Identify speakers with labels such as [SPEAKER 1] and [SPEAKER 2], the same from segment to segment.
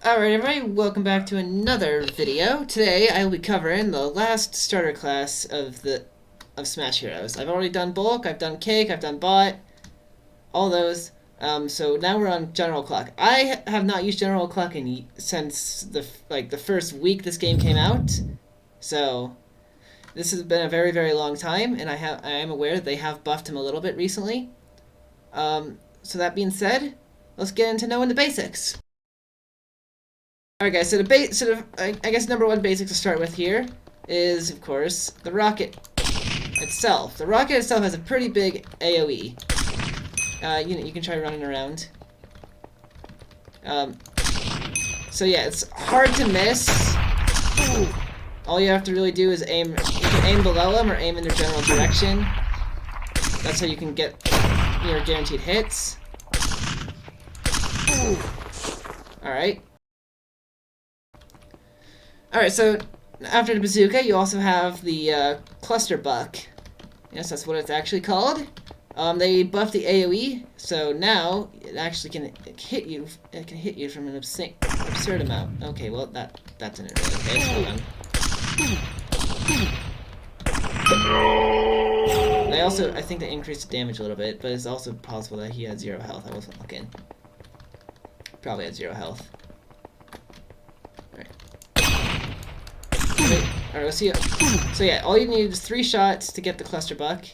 [SPEAKER 1] Alright everybody, welcome back to another video. Today I will be covering the last starter class of Smash Heroes. I've already done Bulk, I've done Cake, I've done Bot, all those. So now we're on General Cluck. I have not used General Cluck since the first week this game came out. So this has been a very, very long time, and I am aware that they have buffed him a little bit recently. So that being said, let's get into knowing the basics. Alright guys, so I guess number one basic to start with here is, of course, the rocket itself. The rocket itself has a pretty big AoE. You can try running around. So yeah, it's hard to miss. All you have to really do is aim. You can aim below them or aim in their general direction. That's how you can get your guaranteed hits. Alright. Alright, so after the bazooka, you also have the cluster buck. Yes, that's what it's actually called. They buffed the AoE, so now it actually can hit you. It can hit you from an absurd amount. Okay, well that didn't really hit. Hold on. They also, I think, they increased the damage a little bit, but it's also possible that he had 0 health. I wasn't looking. Probably had 0 health. Alright, let's see. So yeah, all you need is 3 shots to get the cluster buck,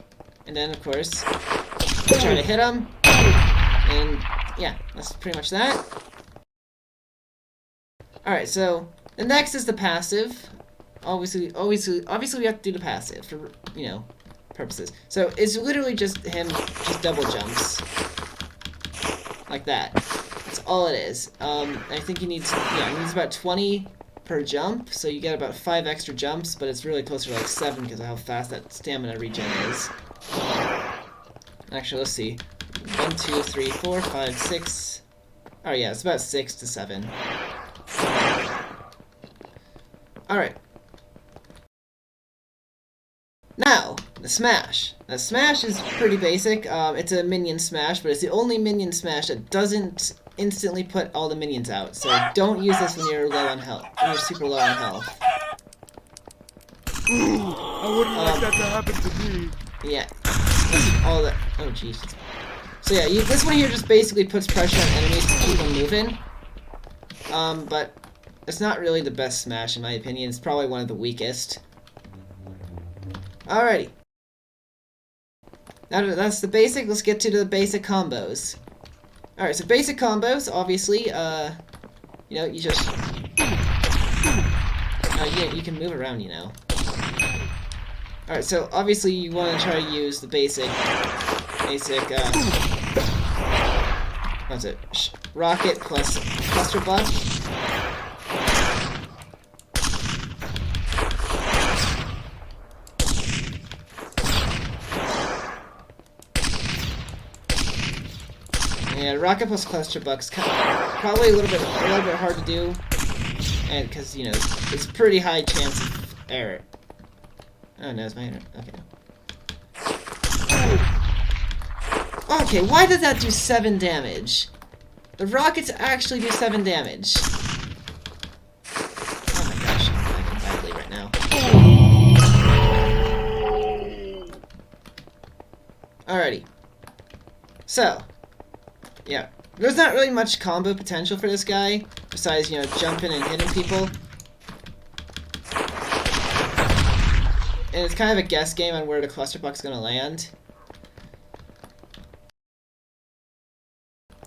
[SPEAKER 1] and then of course try to hit him, and yeah, that's pretty much that. Alright, so the next is the passive. Obviously we have to do the passive for, purposes. So it's literally just him just double jumps like that. That's all it is. I think he needs about 20 per jump, so you get about 5 extra jumps, but it's really closer to like 7 because of how fast that stamina regen is. Actually, let's see. 1, 2, 3, 4, 5, 6. Oh yeah, it's about 6 to 7. Alright. Now, the smash. The smash is pretty basic. It's a minion smash, but it's the only minion smash that doesn't instantly put all the minions out. So don't use this when you're low on health. When you're super low on health.
[SPEAKER 2] I wouldn't like that to happen to me.
[SPEAKER 1] Yeah. All that. Oh jeez. So yeah, this one here just basically puts pressure on enemies to keep them moving. But it's not really the best smash in my opinion. It's probably one of the weakest. Alrighty. Now that that's the basic, let's get to the basic combos. Alright, so basic combos, obviously, you just... you can move around, Alright, so obviously you want to try to use the basic, what's it? Rocket plus cluster buck. Yeah, rocket plus cluster buck's probably a little bit hard to do, and because it's pretty high chance of error. Oh no, it's my error. Okay. Okay, why does that do 7 damage? The rockets actually do 7 damage. Oh my gosh, I'm lagging badly right now. Alrighty. So. Yeah, there's not really much combo potential for this guy, besides, jumping and hitting people. And it's kind of a guess game on where the cluster buck's gonna land.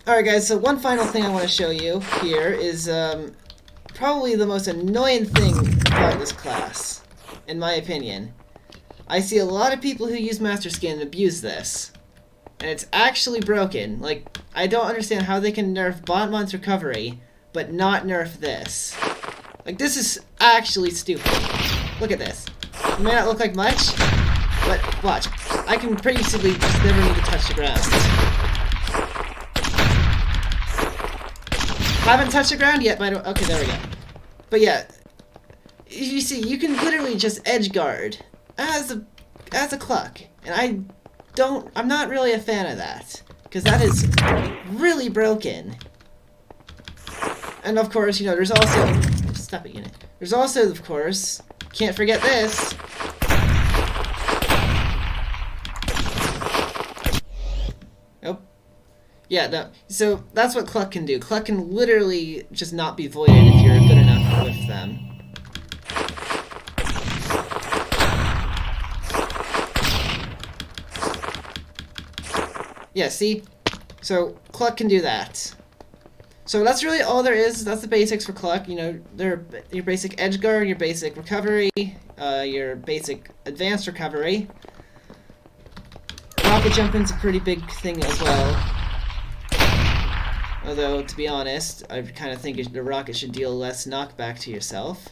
[SPEAKER 1] Alright guys, so one final thing I want to show you here is probably the most annoying thing about this class, in my opinion. I see a lot of people who use Master Skin abuse this. And it's actually broken. Like, I don't understand how they can nerf Botmon's recovery, but not nerf this. Like, this is actually stupid. Look at this. It may not look like much, but watch. I can basically just never need to touch the ground. Haven't touched the ground yet, but okay, there we go. But yeah, you see, you can literally just edge guard as a Cluck, and I'm not really a fan of that, because that is really broken. And of course, you know, there's also... Stop it, unit. There's also, of course, can't forget this. Nope. Yeah, no. So that's what Cluck can do. Cluck can literally just not be voided if you're good enough with them. Yeah, see? So Cluck can do that. So that's really all there is. That's the basics for Cluck. You know, they're your basic edge guard, your basic recovery, your basic advanced recovery. Rocket jumping's a pretty big thing as well. Although, to be honest, I kind of think the rocket should deal less knockback to yourself.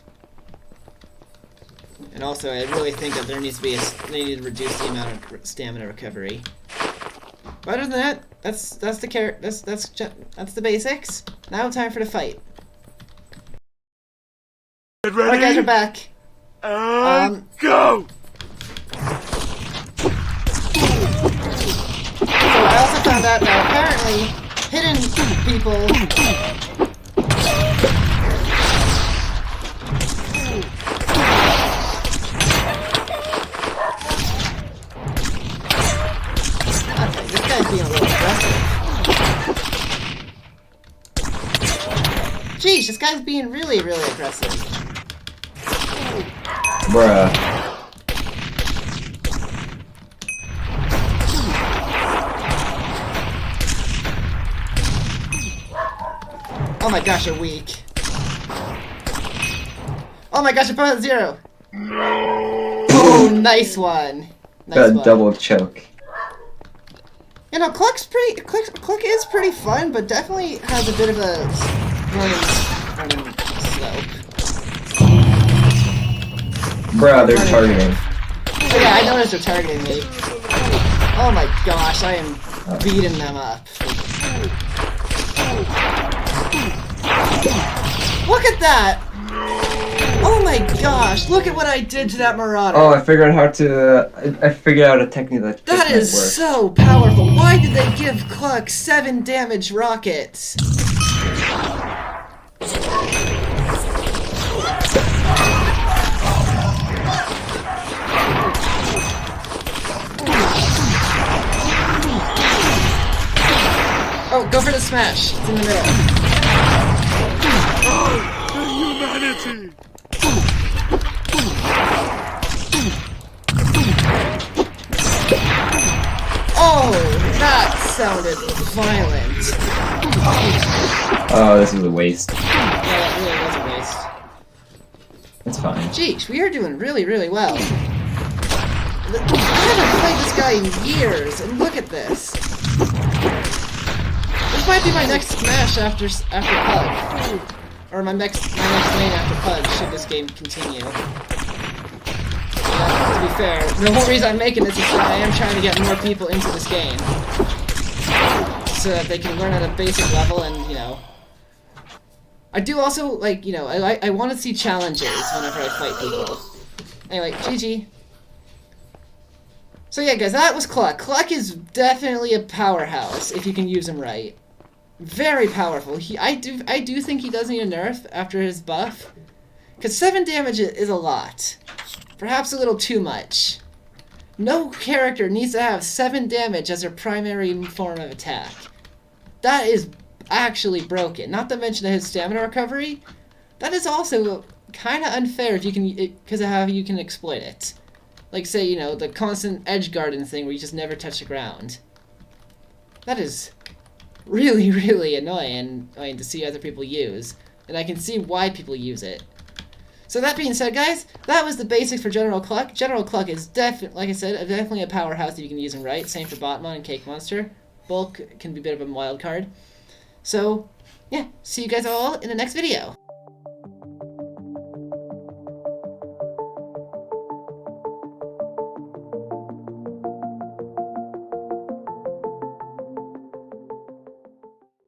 [SPEAKER 1] And also, I really think that there needs to be they need to reduce the amount of stamina recovery. But other than that, that's the basics. Now time for the fight.
[SPEAKER 2] Get ready.
[SPEAKER 1] Alright, guys, we're back.
[SPEAKER 2] Go!
[SPEAKER 1] So I also found out that apparently hidden people okay, this guy's being a little aggressive. Jeez, this guy's being really, really aggressive.
[SPEAKER 3] Bruh.
[SPEAKER 1] Oh my gosh, you're weak. Oh my gosh, your opponent's 0. Oh, nice one. Nice
[SPEAKER 3] Got a
[SPEAKER 1] one.
[SPEAKER 3] double choke.
[SPEAKER 1] You know, Cluck is pretty fun, but definitely has a bit of a learning slope.
[SPEAKER 3] Bruh, they're targeting.
[SPEAKER 1] Oh, yeah, I noticed they're targeting me. Oh my gosh, I am beating them up. Look at that! Oh my gosh, look at what I did to that Marauder.
[SPEAKER 3] Oh, I figured out a technique that
[SPEAKER 1] That
[SPEAKER 3] might
[SPEAKER 1] is
[SPEAKER 3] work.
[SPEAKER 1] so powerful. Why did they give Cluck 7 damage rockets? Oh, go for the smash. It's in the middle.
[SPEAKER 2] The humanity!
[SPEAKER 1] Oh, that sounded violent.
[SPEAKER 3] Oh, this is a waste.
[SPEAKER 1] Yeah, that really was a waste.
[SPEAKER 3] It's fine.
[SPEAKER 1] Jeez, we are doing really, really well. I haven't played this guy in years, and look at this. This might be my next smash after Pug. Or my next lane after Pug, should this game continue. To be fair, the whole reason I'm making this is that I am trying to get more people into this game. So that they can learn at a basic level and, you know... I do also, like, you know, I want to see challenges whenever I fight people. Anyway, GG. So yeah, guys, that was Cluck. Cluck is definitely a powerhouse if you can use him right. Very powerful. I do think he does need a nerf after his buff. Because 7 damage is a lot. Perhaps a little too much. No character needs to have 7 damage as their primary form of attack. That is actually broken. Not to mention his stamina recovery. That is also kind of unfair if you can, because of how you can exploit it. Like, say, you know, the constant edge guarding thing where you just never touch the ground. That is really, really annoying to see other people use. And I can see why people use it. So that being said, guys, that was the basics for General Cluck. General Cluck is definitely, like I said, definitely a powerhouse if you can use him right. Same for Botmon and Cake Monster. Bulk can be a bit of a wild card. So, yeah, see you guys all in the next video.